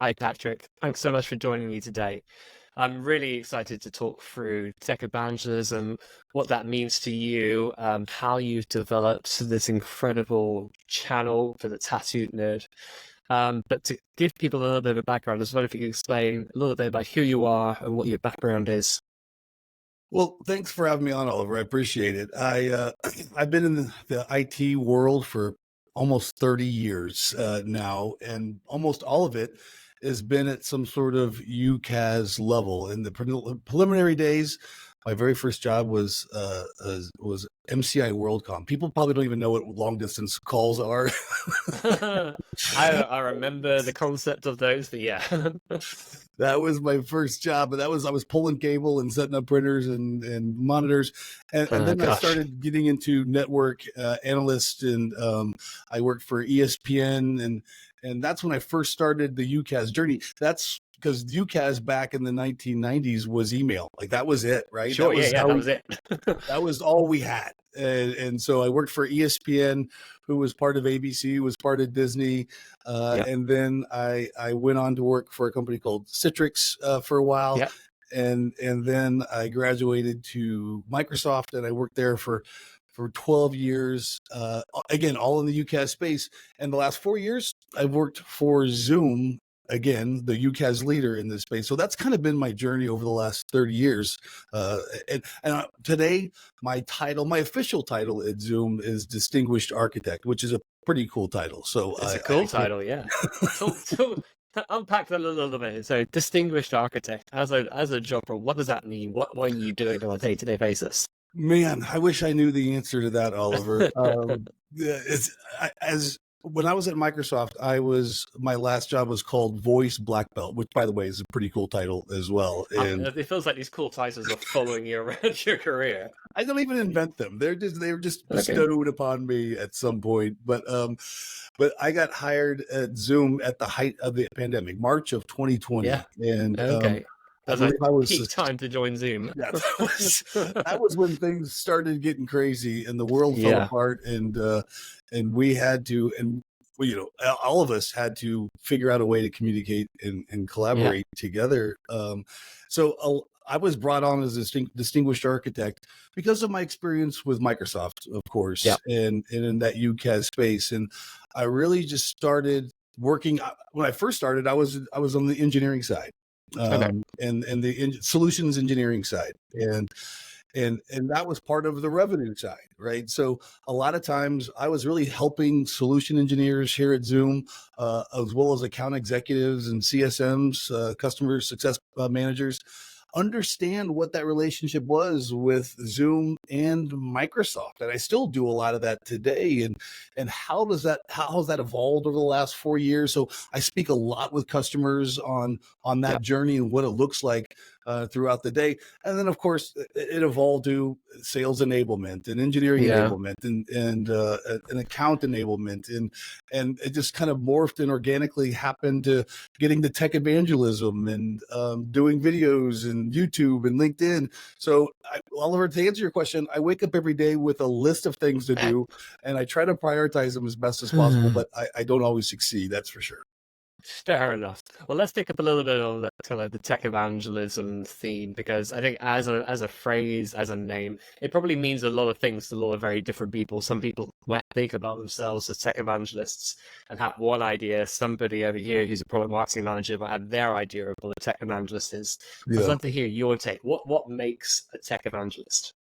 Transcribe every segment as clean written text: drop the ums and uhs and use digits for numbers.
Hi, Patrick. Thanks so much for joining me today. I'm really excited to talk through tech evangelism, what that means to you, how you've developed this incredible channel for the tattooed nerd. But to give people a little bit of a background, I just wonder if you could explain a little bit about who you are and what your background is. Well, thanks for having me on, Oliver. I appreciate it. I've been in the IT world for almost 30 years now, and almost all of it has been at some sort of UCAS level. In the preliminary days, my very first job was MCI WorldCom. People probably don't even know what long distance calls are. I remember the concept of those, but yeah. That was my first job, but I was pulling cable and setting up printers and monitors, and then I started getting into network analyst, and I worked for ESPN, and that's when I first started the UCAS journey. That's because UCAS back in the 1990s was email, like that was it, right? Sure, that was it. That was all we had, and so I worked for ESPN, who was part of ABC, was part of Disney. And then I went on to work for a company called Citrix for a while. Yep. And then I graduated to Microsoft, and I worked there for 12 years, again, all in the UCAS space. And the last 4 years, I've worked for Zoom, again, the UCAS leader in this space. So that's kind of been my journey over the last 30 years. And today, my official title at Zoom is Distinguished Architect, which is a pretty cool title. So it's a cool title, yeah. So unpack that a little bit. So, Distinguished Architect, as a job role, what does that mean? What are you doing on a day-to-day basis? Man, I wish I knew the answer to that, Oliver. When I was at Microsoft, my last job was called Voice Black Belt, which, by the way, is a pretty cool title as well. And it feels like these cool titles are following you around your career. I don't even invent them; they were just bestowed upon me at some point. But I got hired at Zoom at the height of the pandemic, March of 2020. Yeah. And That's peak time to join Zoom. Yeah, that was when things started getting crazy and the world fell apart, and we had to, and all of us had to figure out a way to communicate and collaborate together. So I was brought on as a distinguished architect because of my experience with Microsoft, of course, and in that UCAS space. And I really just started working. When I first started, I was on the engineering side. And the solutions engineering side, and that was part of the revenue side, right? So a lot of times I was really helping solution engineers here at Zoom, as well as account executives and CSMs, customer success managers, understand what that relationship was with Zoom and Microsoft. And I still do a lot of that today. And how has that evolved over the last 4 years? So I speak a lot with customers on that journey and what it looks like throughout the day. And then, of course, it evolved to sales enablement and engineering enablement and account enablement. And it just kind of morphed and organically happened to getting to tech evangelism and doing videos and YouTube and LinkedIn. So, Oliver, to answer your question, I wake up every day with a list of things to do, and I try to prioritize them as best as possible, but I don't always succeed, that's for sure. Fair enough. Well, let's pick up a little bit on the kind of the tech evangelism theme, because I think as a phrase, as a name, it probably means a lot of things to a lot of very different people. Some people might think about themselves as tech evangelists and have one idea. Somebody over here who's a product marketing manager might have their idea of what a tech evangelist is. I'd love to hear your take. What makes a tech evangelist?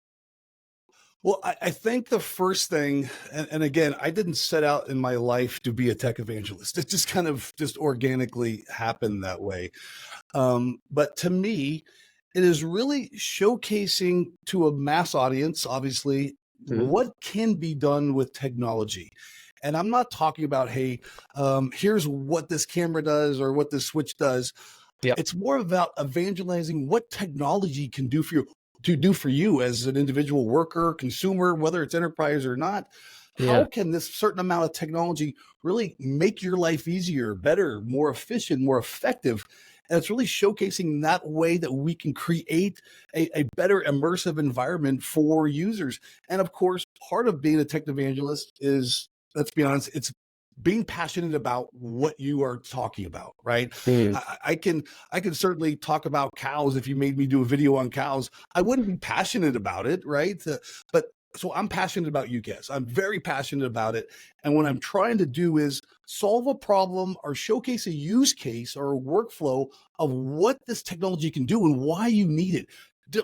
Well, I think the first thing, and again, I didn't set out in my life to be a tech evangelist. It just kind of just organically happened that way. But to me, it is really showcasing to a mass audience, obviously, what can be done with technology. And I'm not talking about, hey, here's what this camera does or what this switch does. It's more about evangelizing what technology can do for you. To do for you as an individual worker, consumer, whether it's enterprise or not. How can this certain amount of technology really make your life easier, better, more efficient, more effective? And it's really showcasing that way that we can create a better immersive environment for users. And of course, part of being a tech evangelist is, let's be honest, it's being passionate about what you are talking about, right? Mm. I can certainly talk about cows. If you made me do a video on cows, I wouldn't be passionate about it, right? But so I'm passionate about UCAS. I'm very passionate about it. And what I'm trying to do is solve a problem or showcase a use case or a workflow of what this technology can do and why you need it.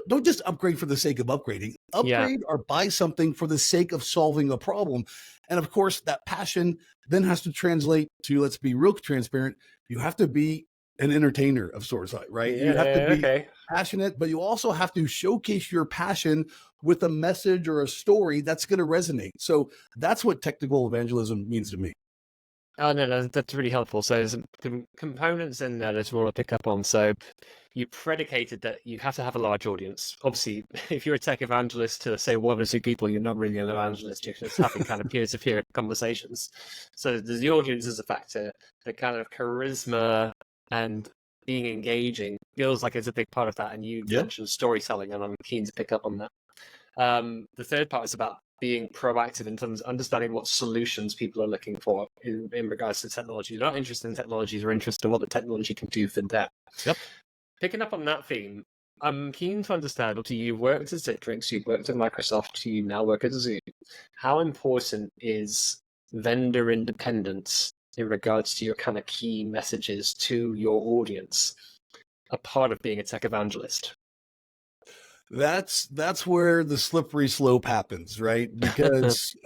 Don't just upgrade for the sake of upgrading. Upgrade or buy something for the sake of solving a problem. And of course, that passion then has to translate to, let's be real transparent, you have to be an entertainer of sorts, right? You have to be passionate, but you also have to showcase your passion with a message or a story that's going to resonate. So that's what technical evangelism means to me. Oh, no, that's really helpful. So there's some components in there that we want to pick up on. So you predicated that you have to have a large audience. Obviously, if you're a tech evangelist to say one or two people, you're not really an evangelist. You're just having kind of peer-to-peer conversations. So there's the audience as a factor, the kind of charisma and being engaging feels like it's a big part of that. And you mentioned storytelling, and I'm keen to pick up on that. The third part is about being proactive in terms of understanding what solutions people are looking for in regards to technology. They're not interested in technologies, they're interested in what the technology can do for them. Yep. Picking up on that theme, I'm keen to understand, obviously you've worked at Citrix, you've worked at Microsoft, you now work at Zoom. How important is vendor independence in regards to your kind of key messages to your audience, a part of being a tech evangelist? That's where the slippery slope happens, right? Because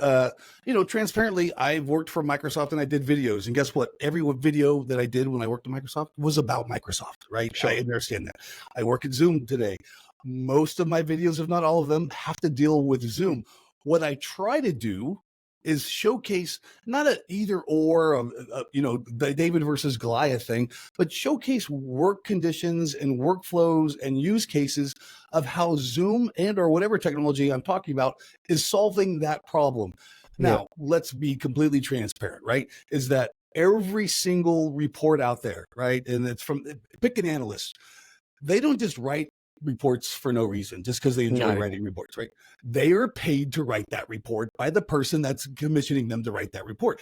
transparently, I've worked for Microsoft and I did videos, and guess what? Every video that I did when I worked at Microsoft was about Microsoft, right? Sure. I understand that. I work at Zoom today. Most of my videos, if not all of them, have to deal with Zoom. What I try to do is showcase not an either or, the David versus Goliath thing, but showcase work conditions and workflows and use cases of how Zoom and or whatever technology I'm talking about is solving that problem. Now, let's be completely transparent, right? Is that every single report out there, right? And it's from, pick an analyst. They don't just write reports for no reason, just because they enjoy writing reports, right? They are paid to write that report by the person that's commissioning them to write that report.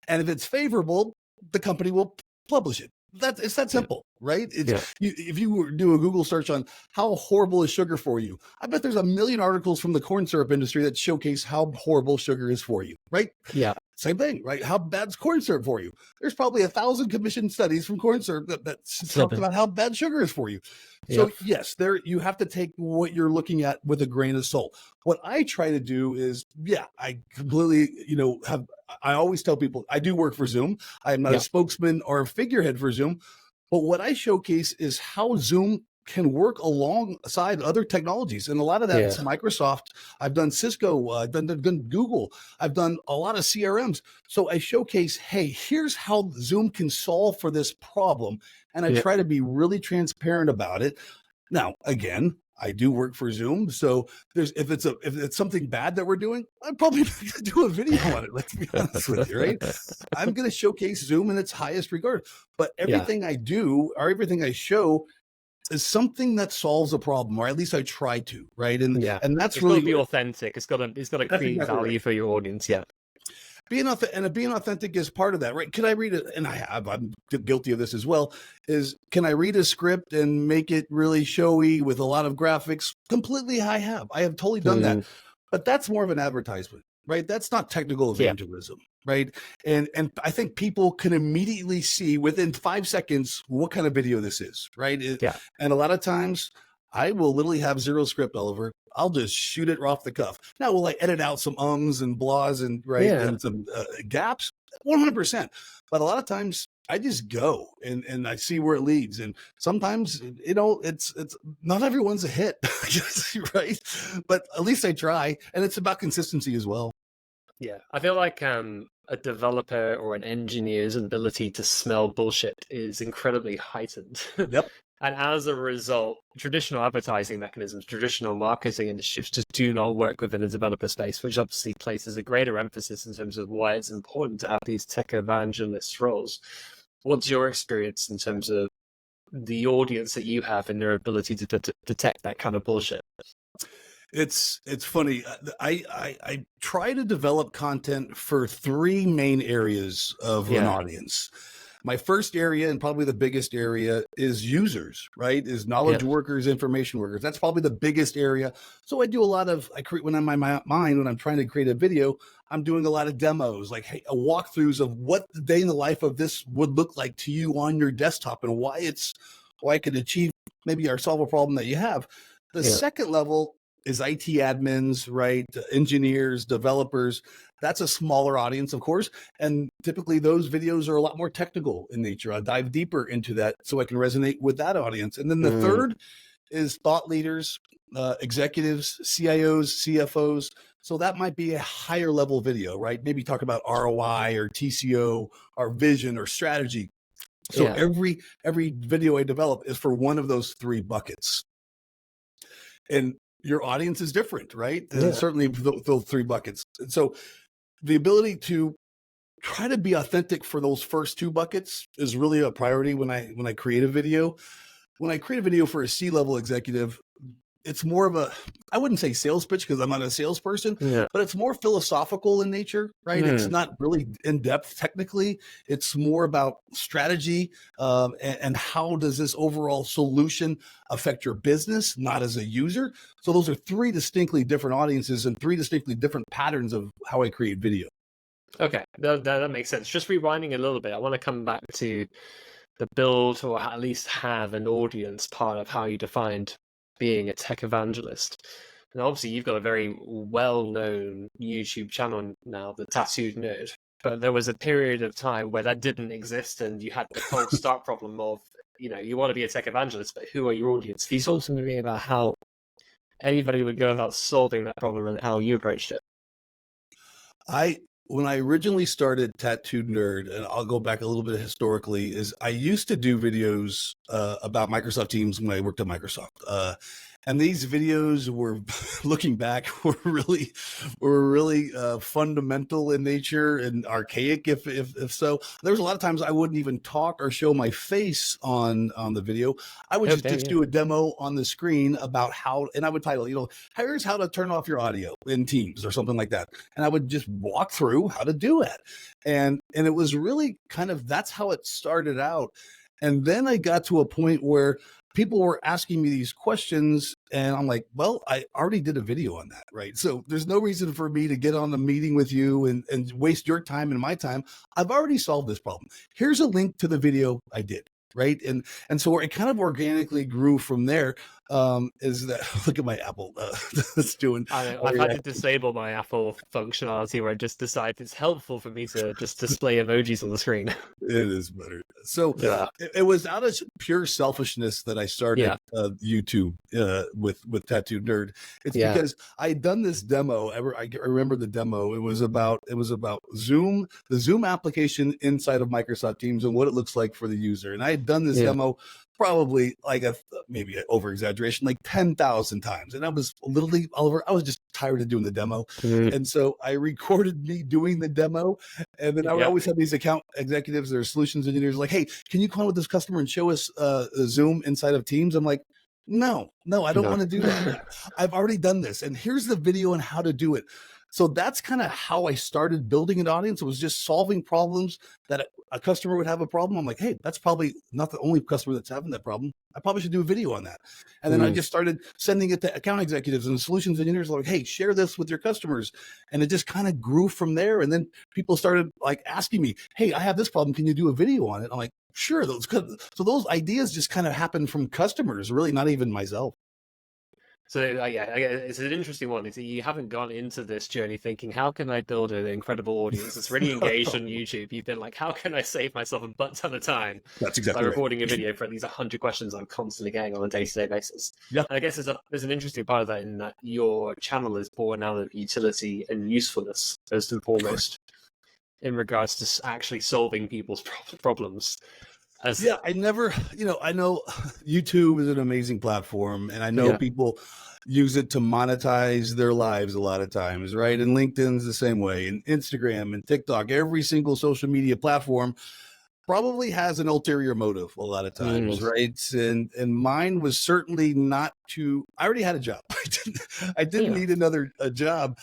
And if it's favorable, the company will publish it. It's that simple, right? If you were to do a Google search on how horrible is sugar for you, I bet there's a million articles from the corn syrup industry that showcase how horrible sugar is for you, right? Yeah. Same thing, right? How bad's corn syrup for you? There's probably 1,000 commissioned studies from corn syrup that talk about how bad sugar is for you. So yes, you have to take what you're looking at with a grain of salt. What I try to do is, I completely, I always tell people I do work for Zoom. I am not a spokesman or a figurehead for Zoom, but what I showcase is how Zoom can work alongside other technologies. And a lot of that is Microsoft. I've done Cisco, I've done Google, I've done a lot of CRMs. So I showcase, hey, here's how Zoom can solve for this problem. And I try to be really transparent about it. Now, again, I do work for Zoom. So if it's something bad that we're doing, I'm probably going to do a video on it. Let's be honest with you, right? I'm going to showcase Zoom in its highest regard. But everything I do or everything I show is something that solves a problem, or at least I try to, right? And that's it's really got to be authentic. It's got to create value for your audience. Yeah. Being authentic is part of that, right? Can I read it? And I'm guilty of this as well. Can I read a script and make it really showy with a lot of graphics? Completely, I have totally done that, but that's more of an advertisement, right? That's not technical evangelism, right? And I think people can immediately see within 5 seconds what kind of video this is, right? And a lot of times I will literally have zero script, Oliver. I'll just shoot it off the cuff. Now, will I edit out some ums and blahs and some gaps? 100%. But a lot of times I just go and I see where it leads. And sometimes, it's not everyone's a hit, right? But at least I try. And it's about consistency as well. Yeah. I feel like a developer or an engineer's ability to smell bullshit is incredibly heightened. Yep. And as a result, traditional advertising mechanisms, traditional marketing initiatives just do not work within a developer space, which obviously places a greater emphasis in terms of why it's important to have these tech evangelist roles. What's your experience in terms of the audience that you have and their ability to detect that kind of bullshit? It's funny. I try to develop content for three main areas of an audience. My first area, and probably the biggest area, is users, right? Is knowledge workers, information workers. That's probably the biggest area. So I do a lot of, when I'm in my mind, when I'm trying to create a video, I'm doing a lot of demos, like walkthroughs of what the day in the life of this would look like to you on your desktop and why it can achieve maybe or solve a problem that you have. The second level is IT admins, right? Engineers, developers. That's a smaller audience, of course. And typically those videos are a lot more technical in nature. I'll dive deeper into that so I can resonate with that audience. And then the third is thought leaders, executives, CIOs, CFOs. So that might be a higher level video, right? Maybe talk about ROI or TCO or vision or strategy. So every video I develop is for one of those three buckets. And your audience is different, right? Certainly those three buckets. And so the ability to try to be authentic for those first two buckets is really a priority when I create a video. When I create a video for a C-level executive, it's more of I wouldn't say sales pitch because I'm not a salesperson, but it's more philosophical in nature, right? It's not really in depth technically. It's more about strategy and how does this overall solution affect your business, not as a user. So those are three distinctly different audiences and three distinctly different patterns of how I create video. Okay, that makes sense. Just rewinding a little bit, I want to come back to the build or at least have an audience part of how you defined being a tech evangelist. And obviously you've got a very well-known YouTube channel now, the Tattooed Nerd, but there was a period of time where that didn't exist and you had the whole start problem of, you want to be a tech evangelist, but who are your audience? Can you talk to me about how anybody would go about solving that problem and how you approached it? When I originally started Tattooed Nerd, and I'll go back a little bit historically, is I used to do videos about Microsoft Teams when I worked at Microsoft. And these videos were, looking back, were really fundamental in nature and archaic, if so. There was a lot of times I wouldn't even talk or show my face on the video. I would just do a demo on the screen about how, and I would title, here's how to turn off your audio in Teams or something like that. And I would just walk through how to do it. And it was really that's how it started out. And then I got to a point where people were asking me these questions and I'm like, well, I already did a video on that, right? So there's no reason for me to get on a meeting with you and waste your time and my time. I've already solved this problem. Here's a link to the video I did, right? And so it kind of organically grew from there. Is that, look at my Apple that's doing. I've had to disable my Apple functionality where I just decide it's helpful for me to just display emojis on the screen. It is better. So it was out of pure selfishness that I started YouTube with Tattooed Nerd. It's because I had done this demo. I remember the demo. It was about Zoom, the Zoom application inside of Microsoft Teams and what it looks like for the user. And I had done this demo probably maybe an over exaggeration, like 10,000 times. And I was literally, Oliver, I was just tired of doing the demo. And so I recorded me doing the demo. And then I would always have these account executives or solutions engineers like, hey, can you call with this customer and show us Zoom inside of Teams? I'm like, no, I don't want to do that. I've already done this. And here's the video on how to do it. So that's kind of how I started building an audience. It was just solving problems that a customer would have a problem. I'm like, hey, that's probably not the only customer that's having that problem. I probably should do a video on that. And then I just started sending it to account executives and solutions engineers like, hey, share this with your customers. And it just kind of grew from there. And then people started asking me, hey, I have this problem. Can you do a video on it? I'm like, sure. So those ideas just kind of happened from customers, really not even myself. So it's an interesting one. You haven't gone into this journey thinking, how can I build an incredible audience that's really engaged on YouTube? You've been like, how can I save myself a butt ton of time? That's exactly by recording a video for these 100 questions I'm constantly getting on a day-to-day basis. Yeah, and I guess there's an interesting part of that in that your channel is born out of utility and usefulness first and foremost, in regards to actually solving people's problems. I never, I know YouTube is an amazing platform and I know people use it to monetize their lives a lot of times, right? And LinkedIn's the same way, and Instagram and TikTok, every single social media platform. probably has an ulterior motive a lot of times, Mm. right? And mine was certainly not to. I already had a job. I didn't Yeah. need another job.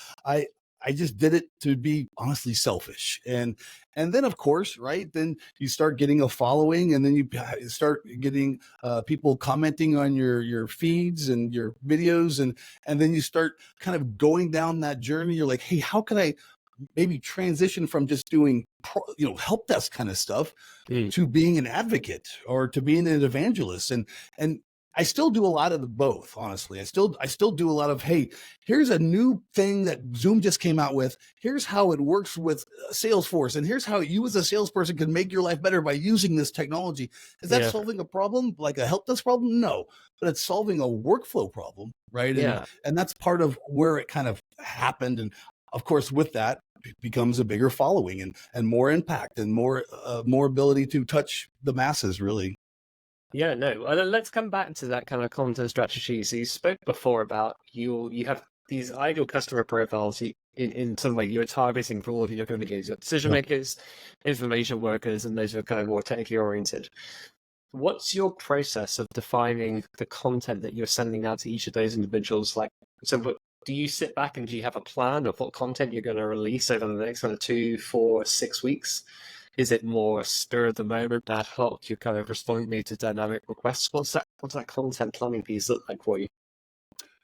I just did it to be honestly selfish. And then of course, right, then you start getting a following, and then you start getting people commenting on your feeds and your videos, and then you start kind of going down that journey. You're like, hey, how can I maybe transition from just doing help desk kind of stuff Mm. to being an advocate or to being an evangelist? And I still do a lot of the both, honestly. I still do a lot of, hey, here's a new thing that Zoom just came out with. Here's how it works with Salesforce, and here's how you as a salesperson can make your life better by using this technology. Is that Yeah. solving a problem, like a help desk problem? No, but it's solving a workflow problem, right? Yeah. And that's part of where it kind of happened. And of course, with that becomes a bigger following and more impact and more ability to touch the masses, really. Yeah, no. Well, let's come back to that kind of content strategy. So you spoke before about you have these ideal customer profiles. In some way, you're targeting for all of your kind of videos. You're decision makers, information workers, and those who are kind of more technically oriented. What's your process of defining the content that you're sending out to each of those individuals? Like, so do you sit back and do you have a plan of what content you're going to release over the next kind of 2, 4, 6 weeks? Is it more spur of the moment, ad hoc? You kind of responding to dynamic requests. What's that content planning piece look like for you?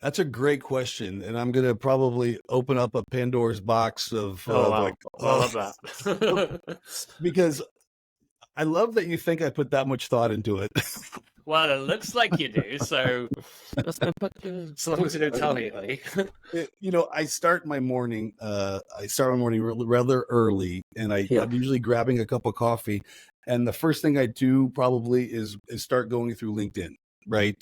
That's a great question, and I'm gonna probably open up a Pandora's box of Wow. like, I love that. because I love that you think I put that much thought into it. Well, it looks like you do. So as long as you don't tell anybody. I start my morning. Rather early, and I'm usually grabbing a cup of coffee. And the first thing I do probably is start going through LinkedIn, right?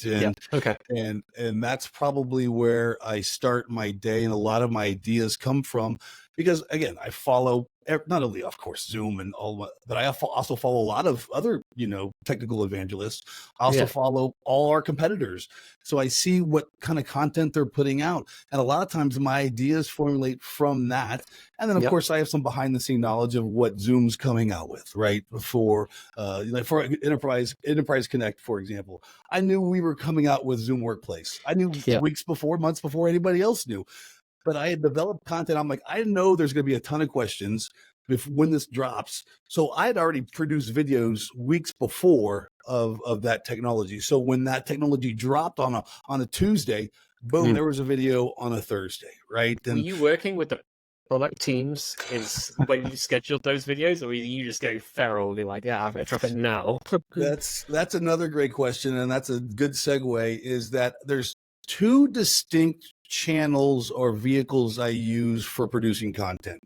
Okay. And that's probably where I start my day, and a lot of my ideas come from, because again, I follow not only, of course, Zoom and all, but I also follow a lot of other, technical evangelists. I also follow all our competitors. So I see what kind of content they're putting out. And a lot of times my ideas formulate from that. And then, of course, I have some behind the scene knowledge of what Zoom's coming out with, right? For Enterprise Connect, for example, I knew we were coming out with Zoom Workplace. I knew weeks before, months before anybody else knew. But I had developed content. I'm like, I know there's going to be a ton of questions when this drops. So I had already produced videos weeks before of that technology. So when that technology dropped on a Tuesday, boom, there was a video on a Thursday, right? And were you working with the product teams when you scheduled those videos, or were you just going feral and be like, yeah, I'm going to drop it now? That's another great question, and that's a good segue, is that there's two distinct channels or vehicles I use for producing content.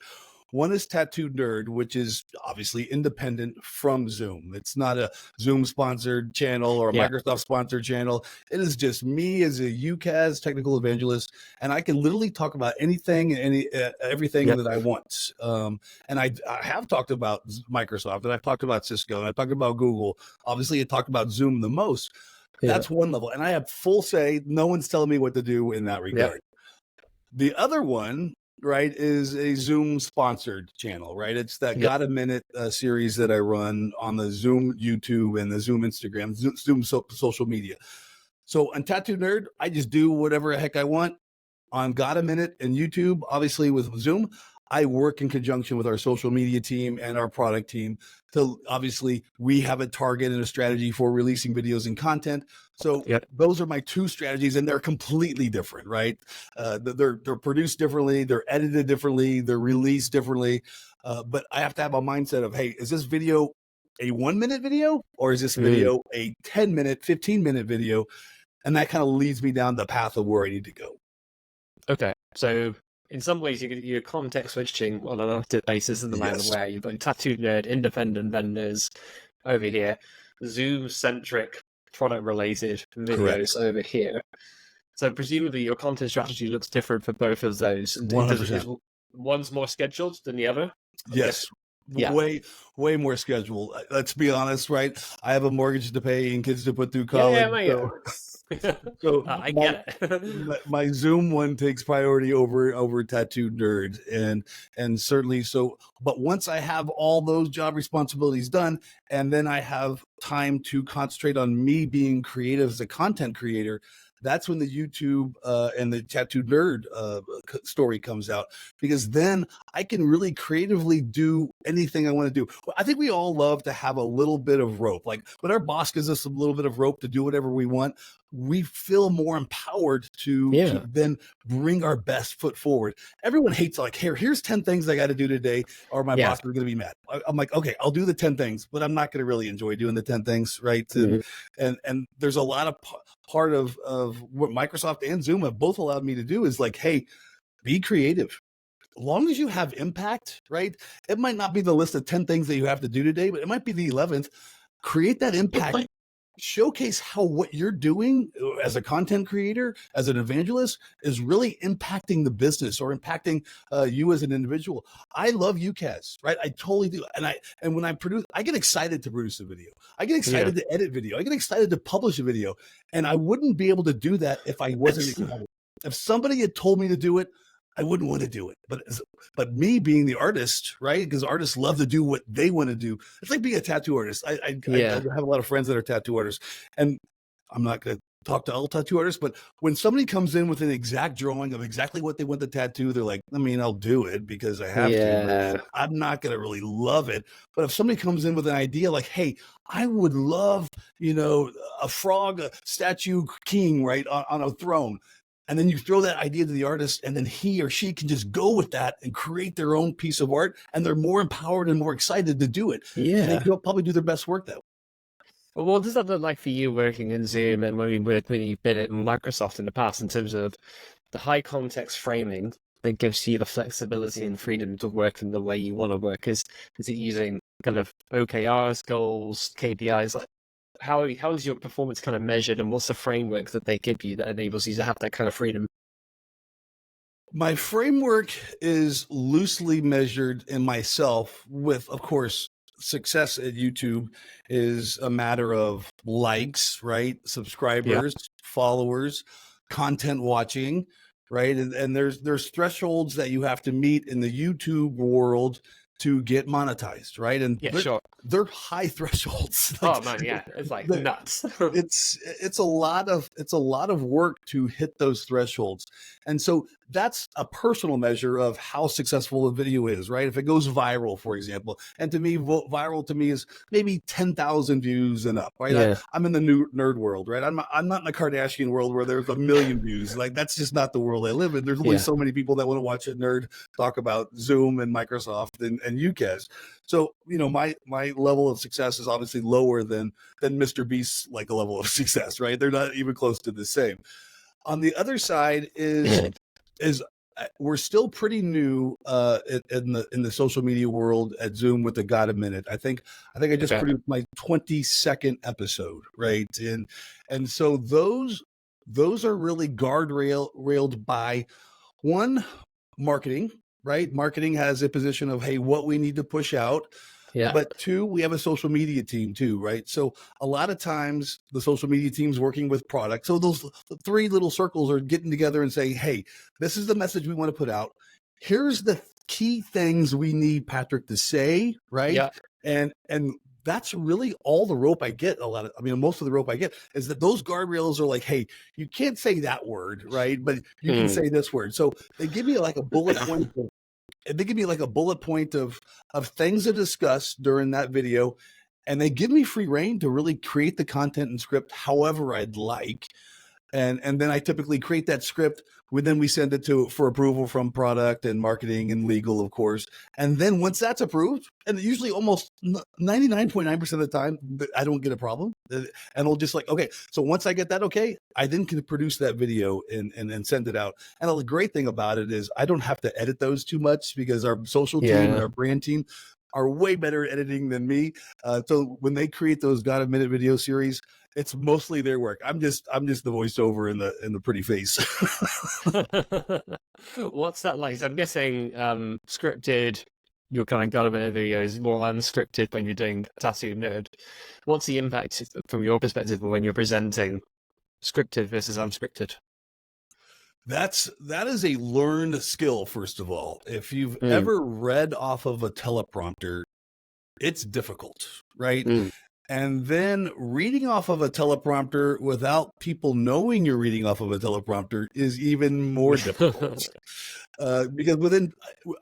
One is Tattooed Nerd, which is obviously independent from Zoom. It's not a Zoom sponsored channel or a Microsoft sponsored channel. It is just me as a UCAS technical evangelist, and I can literally talk about anything and everything that I want. And I have talked about Microsoft, and I've talked about Cisco, and I've talked about Google. Obviously, I talked about Zoom the most. That's one level, and I have full say. No one's telling me what to do in that regard. The other one, right, is a Zoom sponsored channel, right? It's that Got a Minute series that I run on the Zoom YouTube and the Zoom Instagram, Zoom social media. So on Tattoo Nerd, I just do whatever the heck I want. On Got a Minute and YouTube, obviously with Zoom, I work in conjunction with our social media team and our product team. So obviously we have a target and a strategy for releasing videos and content. So those are my two strategies, and they're completely different, right? They're produced differently, they're edited differently, they're released differently. But I have to have a mindset of, hey, is this video a 1-minute video, or is this video a 10-minute, 15-minute video? And that kind of leads me down the path of where I need to go. Okay, so in some ways you're context switching on an active basis in the manner where you've got Tattooed Nerd, independent vendors over here, Zoom-centric, product-related videos over here. So presumably your content strategy looks different for both of those. 100%. One's more scheduled than the other? Yes. Way more scheduled. Let's be honest, right? I have a mortgage to pay and kids to put through college. So I my, get it. my Zoom one takes priority over tattooed nerd, and certainly so. But once I have all those job responsibilities done, and then I have time to concentrate on me being creative as a content creator, that's when the YouTube and the tattooed nerd story comes out, because then I can really creatively do anything I want to do. I think we all love to have a little bit of rope. Like when our boss gives us a little bit of rope to do whatever we want, we feel more empowered to then bring our best foot forward. Everyone hates like, here's 10 things I got to do today, or my boss is going to be mad. I'm like, okay, I'll do the 10 things, but I'm not going to really enjoy doing the 10 things, right? And there's a lot of part of what Microsoft and Zoom have both allowed me to do is like, hey, be creative. As long as you have impact, right? It might not be the list of 10 things that you have to do today, but it might be the 11th. Create that impact. Showcase how what you're doing as a content creator, as an evangelist, is really impacting the business or impacting you as an individual. I love UCAS, right? I totally do. And when I produce, I get excited to produce a video. I get excited to edit video. I get excited to publish a video. And I wouldn't be able to do that if I wasn't excited. If somebody had told me to do it, I wouldn't want to do it. But me being the artist, right? Because artists love to do what they want to do. It's like being a tattoo artist. I have a lot of friends that are tattoo artists, and I'm not going to talk to all tattoo artists, but when somebody comes in with an exact drawing of exactly what they want the tattoo, they're like, I mean, I'll do it because I have to. I'm not going to really love it. But if somebody comes in with an idea like, hey, I would love, a frog, a statue king, right, on a throne. And then you throw that idea to the artist, and then he or she can just go with that and create their own piece of art, and they're more empowered and more excited to do it. Yeah. And they probably do their best work that way. Well, what does that look like for you working in Zoom and when you've been at Microsoft in the past in terms of the high context framing that gives you the flexibility and freedom to work in the way you want to work? Is it using kind of OKRs, goals, KPIs? Like, how is your performance kind of measured, and what's the framework that they give you that enables you to have that kind of freedom? My framework is loosely measured in myself with, of course, success at YouTube is a matter of likes, right? Subscribers, followers, content watching, right? And there's thresholds that you have to meet in the YouTube world to get monetized, right? And they're high thresholds. Oh man, yeah, it's like nuts. it's a lot of work to hit those thresholds, and so that's a personal measure of how successful a video is, right? If it goes viral, for example, and to me, viral to me is maybe 10,000 views and up, right? Yeah. I'm in the new nerd world, right? I'm not in the Kardashian world where there's 1 million views. Like that's just not the world I live in. There's only so many people that want to watch a nerd talk about Zoom and Microsoft and UCAS. So, my level of success is obviously lower than Mr. Beast's like a level of success, right? They're not even close to the same. On the other side is we're still pretty new in the social media world at Zoom with the God a Minute. I think I just produced my 22nd episode, right? And so those are really railed by one, marketing, right? Marketing has a position of, hey, what we need to push out. Yeah. But two, we have a social media team too, right? So a lot of times the social media team's working with product. So those three little circles are getting together and saying, hey, this is the message we want to put out. Here's the key things we need Patrick to say, right? Yeah. And that's really all the rope I get. Most of the rope I get is that those guardrails are like, hey, you can't say that word, right? But you can say this word. So they give me like a bullet point. They give me like a bullet point of things to discuss during that video. And they give me free reign to really create the content and script however I'd like. And then I typically create that script. Then we send it for approval from product and marketing and legal, of course. And then once that's approved, and usually almost 99.9% of the time, I don't get a problem. And I'll just like, okay, so once I get that okay, I then can produce that video and send it out. And the great thing about it is I don't have to edit those too much because our social team and our brand team are way better at editing than me. So when they create those God a Minute video series, it's mostly their work. I'm just the voiceover and the pretty face. What's that like? I'm guessing scripted, your kind of God a Minute videos, more unscripted when you're doing Tattoo Nerd. What's the impact from your perspective when you're presenting Scripted versus unscripted. That is a learned skill, first of all. If you've Mm. ever read off of a teleprompter, it's difficult, right? Mm. And then reading off of a teleprompter without people knowing you're reading off of a teleprompter is even more difficult. Because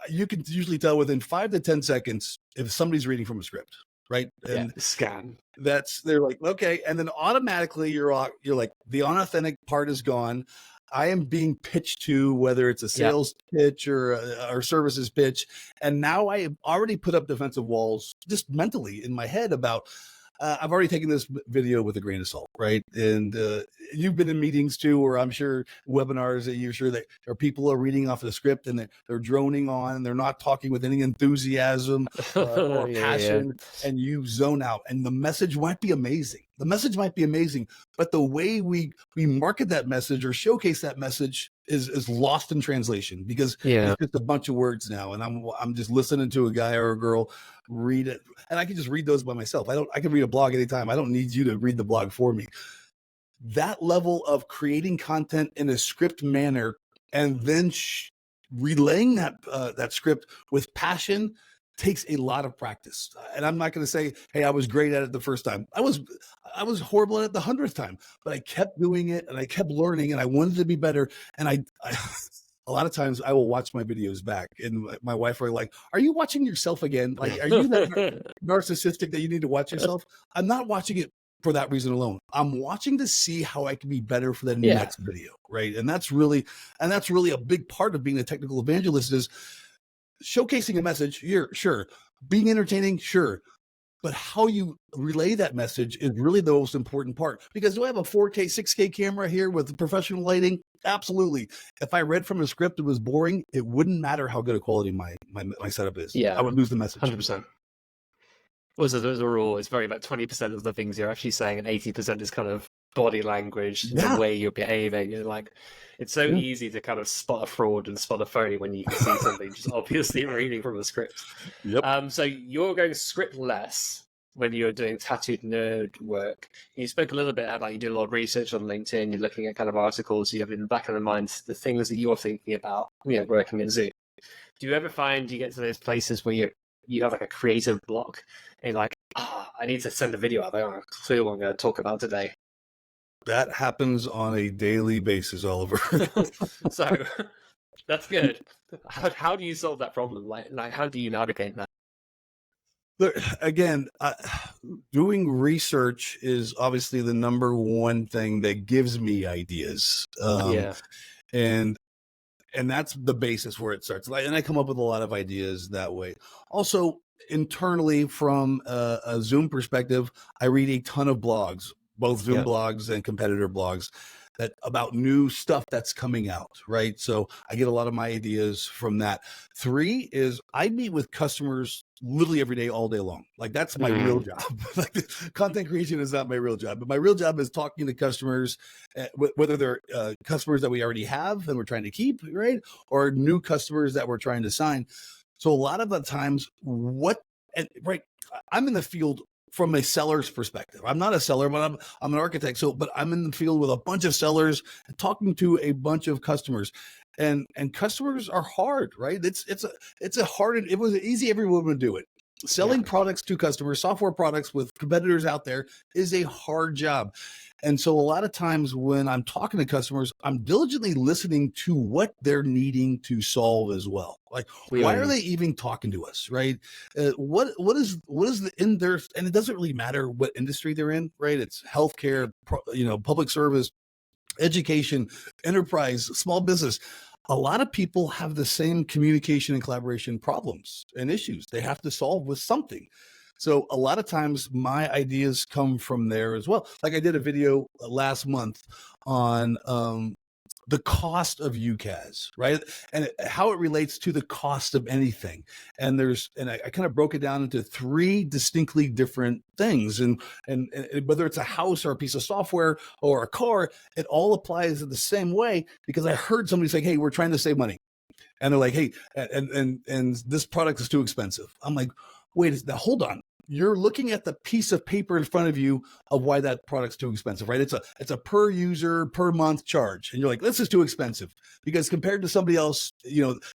you can usually tell within 5 to 10 seconds if somebody's reading from a script, right? And scan. they're like, okay. And then automatically you're like, the unauthentic part is gone. I am being pitched to, whether it's a sales pitch or services pitch. And now I have already put up defensive walls just mentally in my head about, I've already taken this video with a grain of salt, right? And you've been in meetings too, or I'm sure webinars that you're sure that or people are reading off of the script and they're droning on and they're not talking with any enthusiasm or passion, and you zone out. And the message might be amazing. The message might be amazing, but the way we market that message or showcase that message is lost in translation because it's just a bunch of words now, and I'm just listening to a guy or a girl read it, and I can just read those by myself. I can read a blog anytime. I don't need you to read the blog for me. That level of creating content in a script manner and then relaying that script with passion takes a lot of practice. And I'm not going to say, hey, I was great at it the first time. I was horrible at it the 100th time, but I kept doing it and I kept learning and I wanted to be better. And I a lot of times I will watch my videos back and my wife are like, are you watching yourself again? Like, are you that narcissistic that you need to watch yourself? I'm not watching it for that reason alone. I'm watching to see how I can be better for the next video. Right. And that's really a big part of being a technical evangelist is showcasing a message, sure. Being entertaining, sure. But how you relay that message is really the most important part. Because do I have a 4K, 6K camera here with professional lighting? Absolutely. If I read from a script that was boring, it wouldn't matter how good a quality my setup is. I would lose the message. 100%. There's a rule. It's very about 20% of the things you're actually saying, and 80% is kind of body language, the way you're behaving. You're like, it's so easy to kind of spot a fraud and spot a phony when you can see something just obviously reading from a script. So you're going scriptless when you're doing tattooed nerd work. You spoke a little bit about you do a lot of research on LinkedIn. You're looking at kind of articles. You have in the back of the mind the things that you're thinking about, working in Zoom. Do you ever find you get to those places where you have like a creative block and you're like, I need to send a video out there. I clearly what I'm going to talk about today. That happens on a daily basis, Oliver. So that's good. How do you solve that problem? Like how do you navigate that? Look, again, doing research is obviously the number one thing that gives me ideas. And that's the basis where it starts. And I come up with a lot of ideas that way. Also, internally from a Zoom perspective, I read a ton of blogs, both Zoom blogs and competitor blogs about new stuff that's coming out, right? So I get a lot of my ideas from that. 3 is I meet with customers literally every day, all day long. Like that's my real job. Like content creation is not my real job, but my real job is talking to customers, whether they're customers that we already have and we're trying to keep, right? Or new customers that we're trying to sign. So a lot of the times I'm in the field from a seller's perspective. I'm not a seller, but I'm an architect. But I'm in the field with a bunch of sellers and talking to a bunch of customers, and customers are hard, right? It's a hard. It was easy. Everyone would do it. Selling products to customers, software products with competitors out there is a hard job. And so a lot of times when I'm talking to customers, I'm diligently listening to what they're needing to solve as well. Like, why are they even talking to us, right? What is the in there? And it doesn't really matter what industry they're in, right? It's healthcare, public service, education, enterprise, small business. A lot of people have the same communication and collaboration problems and issues they have to solve with something. So a lot of times my ideas come from there as well. Like I did a video last month on the cost of UCAS, right? And how it relates to the cost of anything. And I kind of broke it down into 3 distinctly different things. And whether it's a house or a piece of software or a car, it all applies in the same way, because I heard somebody say, hey, we're trying to save money. And they're like, hey, and this product is too expensive. I'm like, wait, now hold on. you're looking at the piece of paper in front of you of why that product's too expensive, right? It's a per user per month charge. And you're like, this is too expensive because compared to somebody else,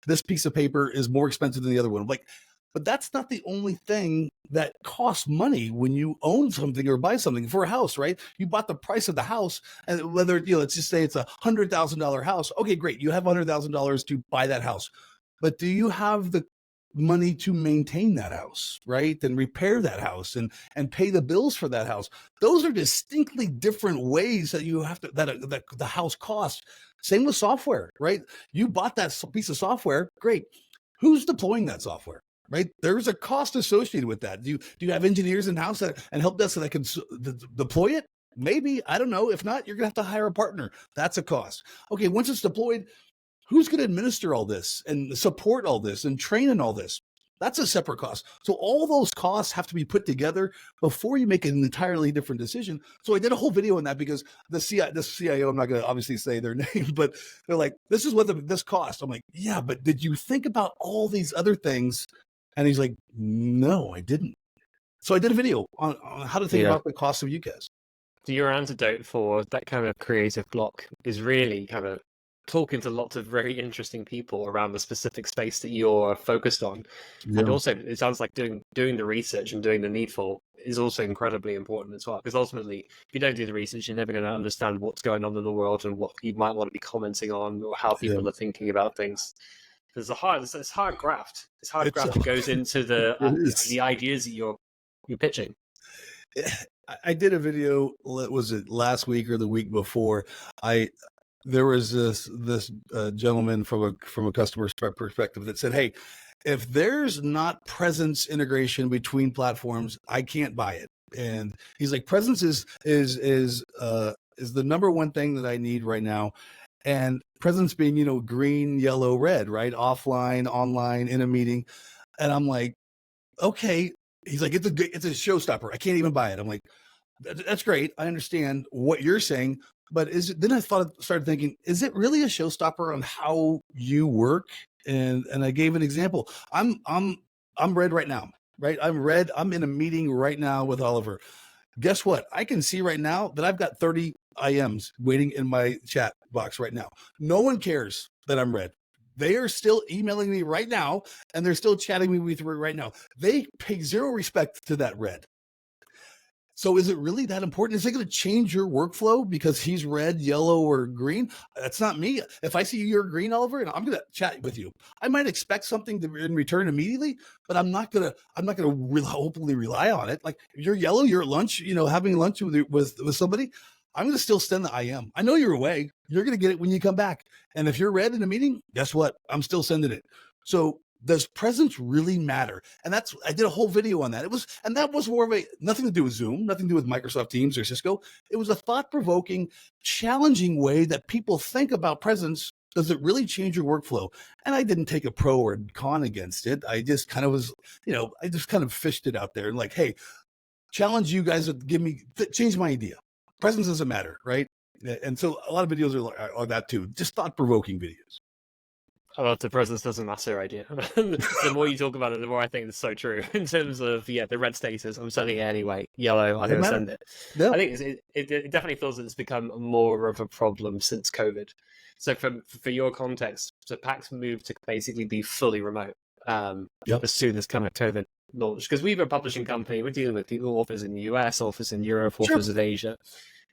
this piece of paper is more expensive than the other one. Like, but that's not the only thing that costs money when you own something or buy something for a house, right? You bought the price of the house, and whether, let's just say it's $100,000 house. Okay, great. You have $100,000 to buy that house, but do you have the money to maintain that house, right? And repair that house and pay the bills for that house? Those are distinctly different ways that you have to, that the house costs. Same with software, right? You bought that piece of software. Great. Who's deploying that software? Right? There's a cost associated with that. Do you have engineers in house and help desk that can deploy it? Maybe. I don't know. If not, you're going to have to hire a partner. That's a cost. Okay, once it's deployed, who's going to administer all this and support all this and train in all this? That's a separate cost. So all those costs have to be put together before you make an entirely different decision. So I did a whole video on that because the CIO, I'm not going to obviously say their name, but they're like, this is what this costs. I'm like, yeah, but did you think about all these other things? And he's like, no, I didn't. So I did a video on how to think about the cost of UCAS. So your antidote for that kind of creative block is really kind of talking to lots of very interesting people around the specific space that you're focused on. Yeah. And also, it sounds like doing the research and doing the needful is also incredibly important as well. Because ultimately, if you don't do the research, you're never going to understand what's going on in the world and what you might want to be commenting on or how people are thinking about things. It's hard graft. It's hard graft that goes into the ideas that you're pitching. I did a video. Was it last week or the week before? There was this gentleman from a customer perspective that said, "Hey, if there's not presence integration between platforms, I can't buy it." And he's like, "Presence is the number one thing that I need right now." And presence being, green, yellow, red, right? Offline, online, in a meeting. And I'm like, okay. He's like, it's a showstopper. I can't even buy it. I'm like, that's great. I understand what you're saying, but then I started thinking, is it really a showstopper on how you work? And I gave an example. I'm red right now, right? I'm red. I'm in a meeting right now with Oliver. Guess what? I can see right now that I've got 30 IMs waiting in my chat box right now. No one cares that I'm red. They are still emailing me right now, and they're still chatting me with me right now. They pay zero respect to that red. So is it really that important? Is it going to change your workflow because he's red, yellow, or green? That's not me. If I see you're green, Oliver, and I'm going to chat with you, I might expect something in return immediately, but I'm not going to hopefully rely on it. Like if you're yellow, you're at lunch, having lunch with somebody, I'm going to still send the IM. I know you're away. You're going to get it when you come back. And if you're red in a meeting, guess what? I'm still sending it. So does presence really matter? And I did a whole video on that. That was more of nothing to do with Zoom, nothing to do with Microsoft Teams or Cisco. It was a thought-provoking, challenging way that people think about presence. Does it really change your workflow? And I didn't take a pro or con against it. I just kind of fished it out there and like, hey, challenge you guys to change my idea. Presence doesn't matter, right? And so a lot of videos are that too, just thought-provoking videos. I love the presence doesn't matter idea. The more you talk about it, the more I think it's so true. In terms of the red status, I'm sending it anyway. Yellow, I'm going to send it. Yeah. I think it definitely feels that it's become more of a problem since COVID. So for your context, so PAX moved to basically be fully remote as soon as kind of COVID launched. Because we're a publishing company, we're dealing with people, authors in the US, authors in Europe, authors in Asia.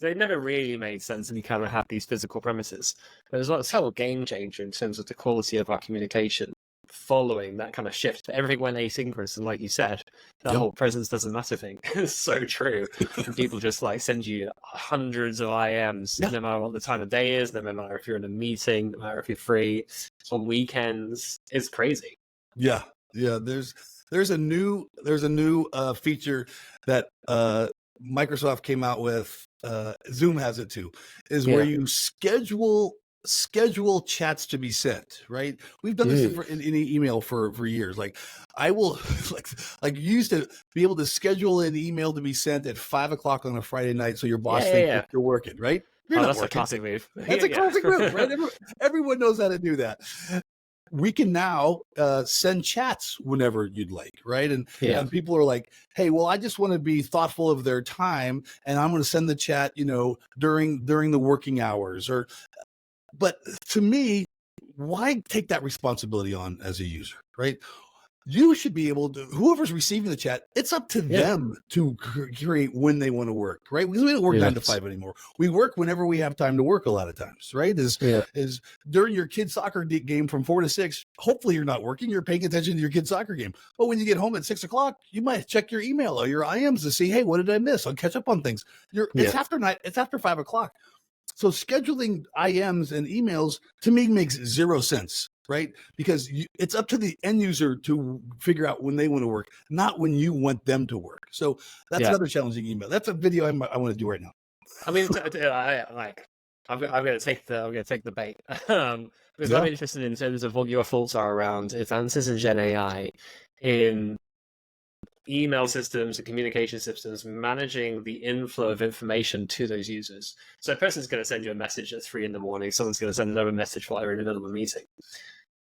So it never really made sense that you kind of have these physical premises. But there's a total game changer in terms of the quality of our communication following that kind of shift. But everything went asynchronous, and like you said, that whole presence doesn't matter thing is so true. And people just send you hundreds of IMs, no matter what the time of day is, no matter if you're in a meeting, no matter if you're free, on weekends. It's crazy. Yeah. There's a new feature that Microsoft came out with. Zoom has it too, is where you schedule chats to be sent, right? We've done this in email for years. Like I will like you used to be able to schedule an email to be sent at 5:00 on a Friday night. So your boss thinks you're working, right? That's a classic move. That's a classic move, right? Everyone knows how to do that. we can now send chats whenever you'd like, right? And people are like, hey, well, I just want to be thoughtful of their time, and I'm going to send the chat, during the working hours. But to me, why take that responsibility on as a user, right? You should be able to, whoever's receiving the chat, it's up to them to create when they want to work, right? Because we don't work 9 to 5 anymore. We work whenever we have time to work a lot of times, right? Is during your kid's soccer game from 4 to 6, hopefully you're not working, you're paying attention to your kid's soccer game. But when you get home at 6 o'clock, you might check your email or your IMs to see, hey, what did I miss? I'll catch up on things. It's after 5 o'clock. So scheduling IMs and emails to me makes zero sense, right? Because it's up to the end user to figure out when they want to work, not when you want them to work. So that's another challenging email. That's a video I want to do right now. I mean, I'm going to take the bait because I'm interested in terms of what your thoughts are around advances in Gen AI in email systems and communication systems, managing the inflow of information to those users. So a person's going to send you a message at 3 a.m. Someone's going to send another message while they're in the middle of a meeting.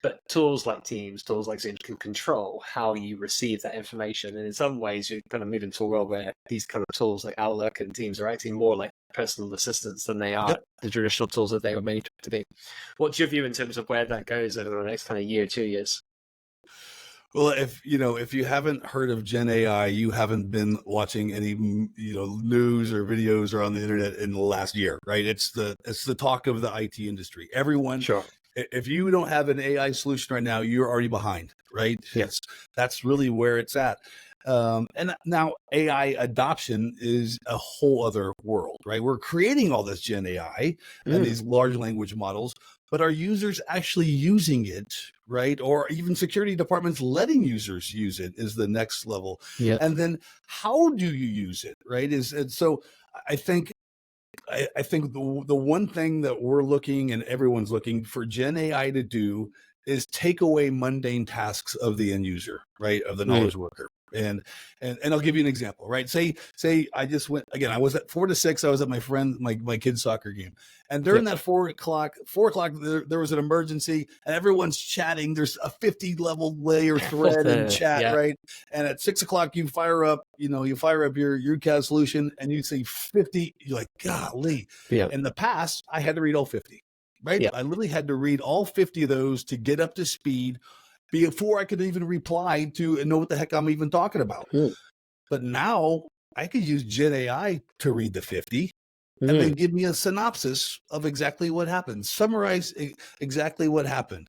But tools like Teams, tools like Zoom can control how you receive that information. And in some ways, you're kind of moving to a world where these kind of tools like Outlook and Teams are acting more like personal assistants than they are the traditional tools that they were made to be. What's your view in terms of where that goes over the next kind of year, 2 years? Well, if you haven't heard of Gen AI, you haven't been watching any, news or videos or on the internet in the last year, right? It's the talk of the IT industry. Everyone, if you don't have an AI solution right now, you're already behind, right? Yes, that's really where it's at. And now AI adoption is a whole other world, right? We're creating all this Gen AI and these large language models, but are users actually using it, right? Or even security departments letting users use it is the next level. And then how do you use it, right? So I think the one thing that we're looking and everyone's looking for Gen AI to do is take away mundane tasks of the end user, right? Of the knowledge worker. And I'll give you an example, right? Say I just went again. I was at 4 to 6. I was at my kid's soccer game, and during that 4 o'clock, there was an emergency, and everyone's chatting. There's a 50 level layer thread in chat, right? And at 6 o'clock, you fire up your UCAS solution, and you see 50. You're like, golly. In the past, I had to read all 50, right? I literally had to read all 50 of those to get up to speed before I could even reply to and know what the heck I'm even talking about. But now I could use Gen AI to read the 50 and then give me a synopsis of exactly what happened, summarize exactly what happened.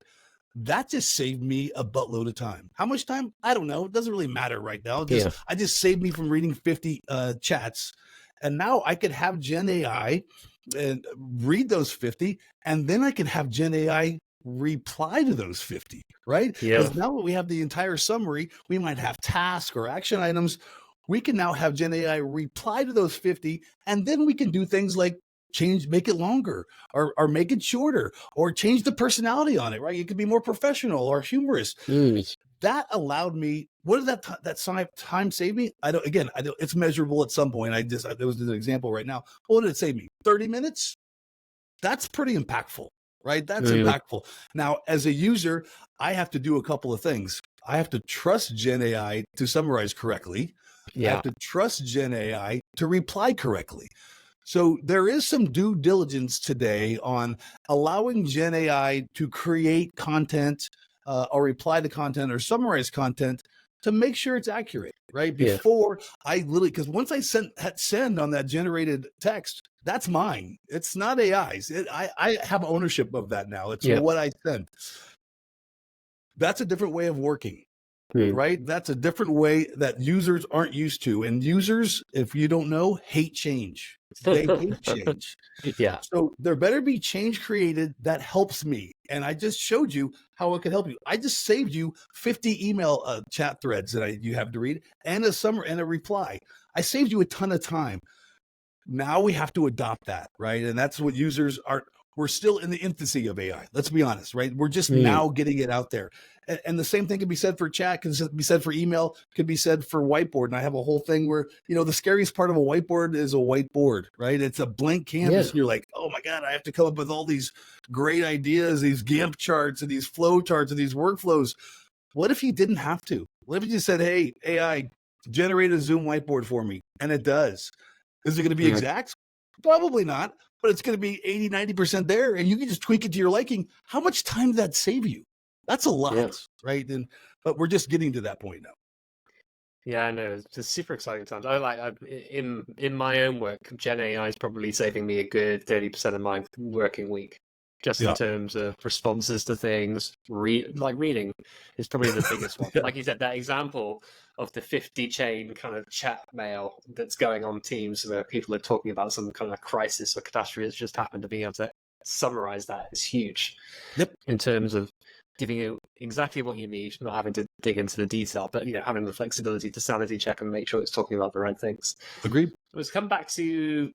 That just saved me a buttload of time. How much time? I don't know. It doesn't really matter right now. I just saved me from reading 50 chats. And now I could have Gen AI and read those 50, and then I could have Gen AI reply to those 50, right? Because now that we have the entire summary, we might have tasks or action items. We can now have Gen AI reply to those 50, and then we can do things like make it longer or make it shorter or change the personality on it, right? It could be more professional or humorous. That allowed me, what did that time save me? I don't, it's measurable at some point. There was an example right now. What did it save me? 30 minutes? That's pretty impactful. Right? That's impactful. Now, as a user, I have to do a couple of things. I have to trust Gen AI to summarize correctly. I have to trust Gen AI to reply correctly. So there is some due diligence today on allowing Gen AI to create content or reply to content or summarize content to make sure it's accurate, right? Before I literally, because once I hit send on that generated text, that's mine. It's not AI's. I have ownership of that now. It's what I send. That's a different way of working, right? That's a different way that users aren't used to. And users, if you don't know, hate change. They hate change. So there better be change created that helps me. And I just showed you how it could help you. I just saved you 50 email chat threads that you have to read and a summary and a reply. I saved you a ton of time. Now we have to adopt that, right? And that's what users are. we're still in the infancy of AI. Let's be honest, right? We're just now getting it out there. And the same thing can be said for chat, can be said for email, could be said for whiteboard. And I have a whole thing where, the scariest part of a whiteboard is a whiteboard, right? It's a blank canvas. And you're like, oh my God, I have to come up with all these great ideas, these Gantt charts and these flow charts and these workflows. What if you didn't have to? What if you just said, hey, AI, generate a Zoom whiteboard for me? And it does. Is it going to be exact? Probably not, but it's going to be 80-90% there, and you can just tweak it to your liking. How much time did that save you? That's a lot, right? But we're just getting to that point now. Yeah, I know. It's just super exciting times. In my own work, Gen AI is probably saving me a good 30% of my working week, just in terms of responses to things. Reading is probably the biggest one. Like you said, that example of the 50 chain kind of chat mail that's going on Teams where people are talking about some kind of crisis or catastrophe that's just happened, to be able to summarize that is huge in terms of giving you exactly what you need, not having to dig into the detail, but having the flexibility to sanity check and make sure it's talking about the right things. Agreed. Let's come back to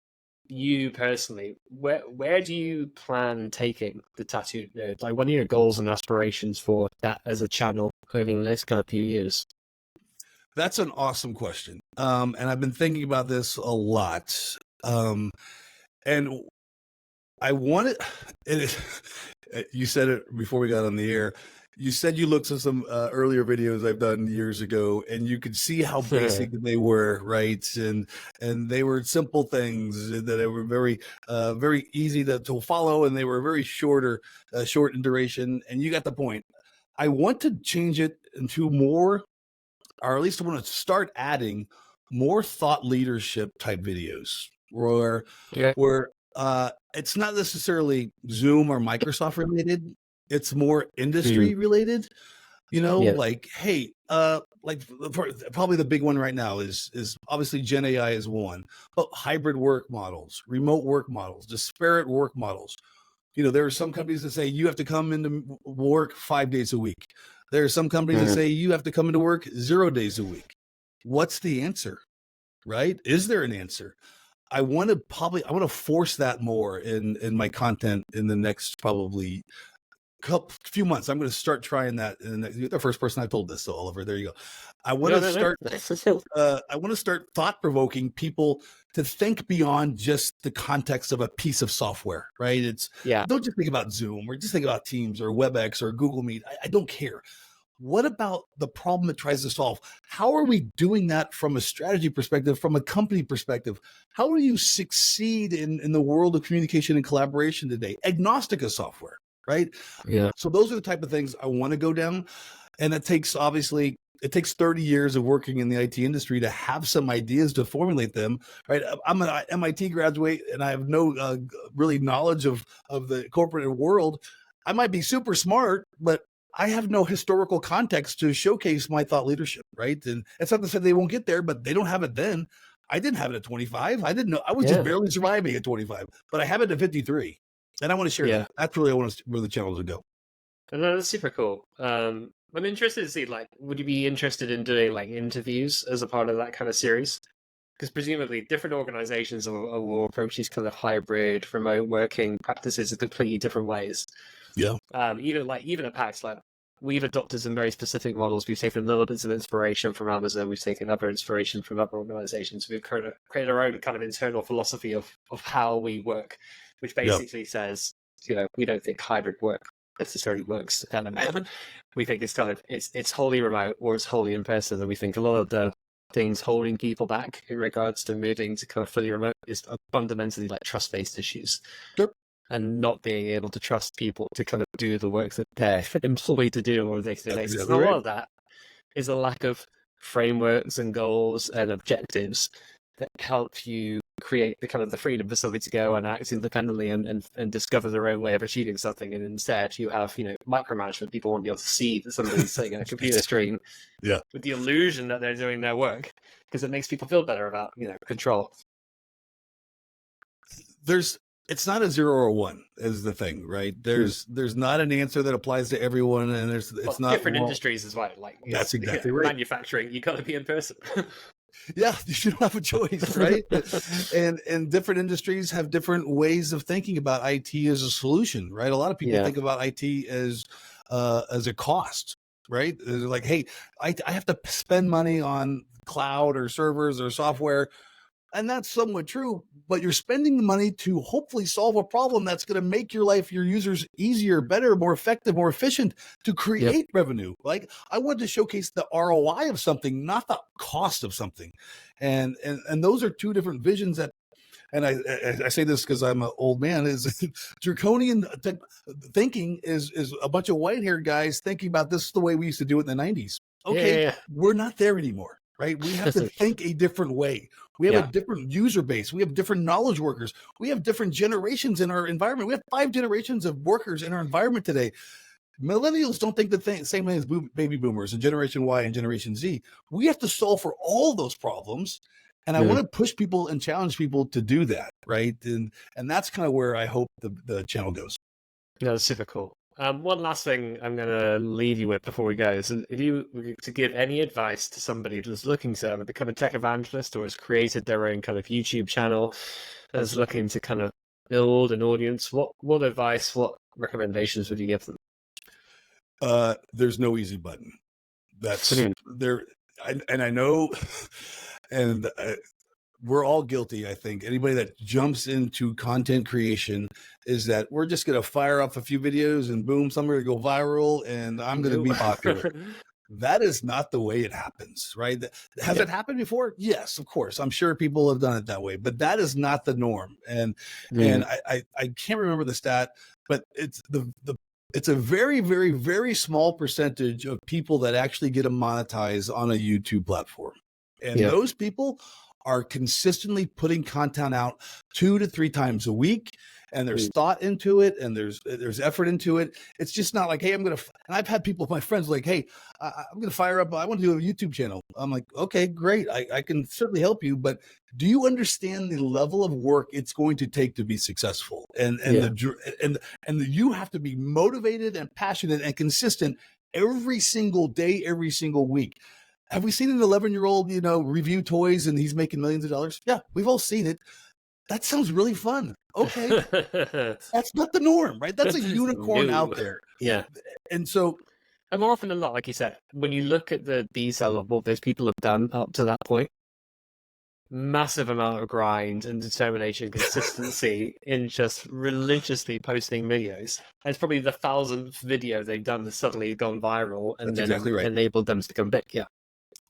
you personally. Where do you plan taking the Tattooed Nerd? Like, what are your goals and aspirations for that as a channel over the next kind of few years? That's an awesome question. And I've been thinking about this a lot. And I wanted, you said it before we got on the air. You said you looked at some earlier videos I've done years ago, and you could see how basic they were, right? And they were simple things that they were very, very easy to follow, and they were very short in duration. And you got the point. I want to change it into more, or at least I want to start adding more thought leadership type videos, where it's not necessarily Zoom or Microsoft related. It's more industry related, like, hey, probably the big one right now is obviously Gen AI is one, but hybrid work models, remote work models, disparate work models. There are some companies that say you have to come into work 5 days a week. There are some companies that say you have to come into work 0 days a week. What's the answer, right? Is there an answer? I want to force that more in my content in the next probably few months. I'm going to start trying that. You're the first person I told this, so Oliver, there you go. I want to start thought provoking people to think beyond just the context of a piece of software, right? Don't just think about Zoom or just think about Teams or WebEx or Google Meet. I don't care. What about the problem it tries to solve? How are we doing that from a strategy perspective, from a company perspective? How do you succeed in the world of communication and collaboration today, agnostic of software, right? Yeah. So those are the type of things I want to go down. And it takes 30 years of working in the IT industry to have some ideas to formulate them, right? I'm an MIT graduate and I have no really knowledge of the corporate world. I might be super smart, but I have no historical context to showcase my thought leadership, right? And it's not to say they won't get there, but they don't have it then. I didn't have it at 25. I didn't know. I was just barely surviving at 25, but I have it at 53. And I want to share that. That's really where the channels would go. And that's super cool. I'm interested to see, would you be interested in doing interviews as a part of that kind of series? Because presumably different organizations will approach these kind of hybrid remote working practices in completely different ways. Yeah. Even at PAX, we've adopted some very specific models. We've taken a little bits of inspiration from Amazon. We've taken other inspiration from other organizations. We've created our own kind of internal philosophy of how we work, which basically says, we don't think hybrid work necessarily works at the moment. We think it's wholly remote or it's wholly in person. And we think a lot of the things holding people back in regards to moving to kind of fully remote is fundamentally trust-based issues. Sure. And not being able to trust people to kind of do the work that they're employed to do or they say. A lot of that is a lack of frameworks and goals and objectives that help you create the freedom for somebody to go and act independently and discover their own way of achieving something. And instead you have, micromanagement. People won't be able to see that somebody's sitting on a computer screen with the illusion that they're doing their work because it makes people feel better about, control. It's not a 0 or 1 is the thing, right? There's not an answer that applies to everyone, and it's not different industries as well. That's exactly right. Manufacturing, you got to be in person. Yeah, you don't have a choice, right? And different industries have different ways of thinking about IT as a solution, right? A lot of people think about IT as a cost, right? They're like, hey, I have to spend money on cloud or servers or software. And that's somewhat true, but you're spending the money to hopefully solve a problem that's going to make your life, your users easier, better, more effective, more efficient to create revenue. Like I wanted to showcase the ROI of something, not the cost of something. And those are two different visions that, and I say this because I'm an old man, is draconian thinking is a bunch of white-haired guys thinking about this is the way we used to do it in the 90s. Okay, we're not there anymore. Right. We have to think a different way. We have a different user base. We have different knowledge workers. We have different generations in our environment. We have 5 generations of workers in our environment today. Millennials don't think the same way as baby boomers and Generation Y and Generation Z. We have to solve for all those problems. And I want to push people and challenge people to do that. Right. And that's kind of where I hope the channel goes. Yeah, that's super cool. One last thing I'm going to leave you with before we go is if you were to give any advice to somebody who's looking to become a tech evangelist or has created their own kind of YouTube channel, is looking to kind of build an audience, what advice, what recommendations would you give them? There's no easy button. That's there. And I know, and we're all guilty. I think anybody that jumps into content creation is that we're just going to fire up a few videos and boom, somewhere to go viral and I'm going to be popular. That is not the way it happens, right? Has it happened before? Yes, of course. I'm sure people have done it that way, but that is not the norm. And I can't remember the stat, but it's it's a very, very, very small percentage of people that actually get to monetize on a YouTube platform. And those people are consistently putting content out 2 to 3 times a week, and there's thought into it, and there's effort into it. It's just not like, hey, and I've had people, my friends, like, hey, I'm going to fire up, I want to do a YouTube channel. I'm like, okay, great. I can certainly help you, but do you understand the level of work it's going to take to be successful? And you have to be motivated and passionate and consistent every single day, every single week. Have we seen an 11-year-old, review toys and he's making millions of dollars? Yeah, we've all seen it. That sounds really fun. Okay. That's not the norm, right? That's a unicorn out there. Yeah. And so, and more often than not, like you said, when you look at the detail of what those people have done up to that point, massive amount of grind and determination, consistency in just religiously posting videos. And it's probably the 1,000th video they've done that's suddenly gone viral and then enabled them to become big.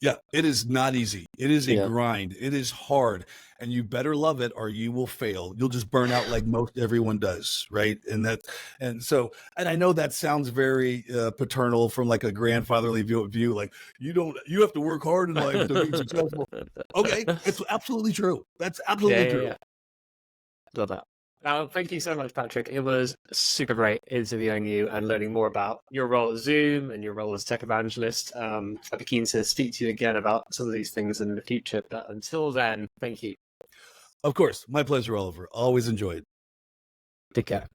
Yeah, it is not easy. It is a grind. It is hard, and you better love it or you will fail. You'll just burn out like most everyone does, right? And I know that sounds very paternal from like a grandfatherly view. Like you have to work hard in life to be successful. Okay, it's absolutely true. That's absolutely true. Love that. Thank you so much, Patrick. It was super great interviewing you and learning more about your role at Zoom and your role as tech evangelist. I'd be keen to speak to you again about some of these things in the future. But until then, thank you. Of course. My pleasure, Oliver. Always enjoyed. Take care.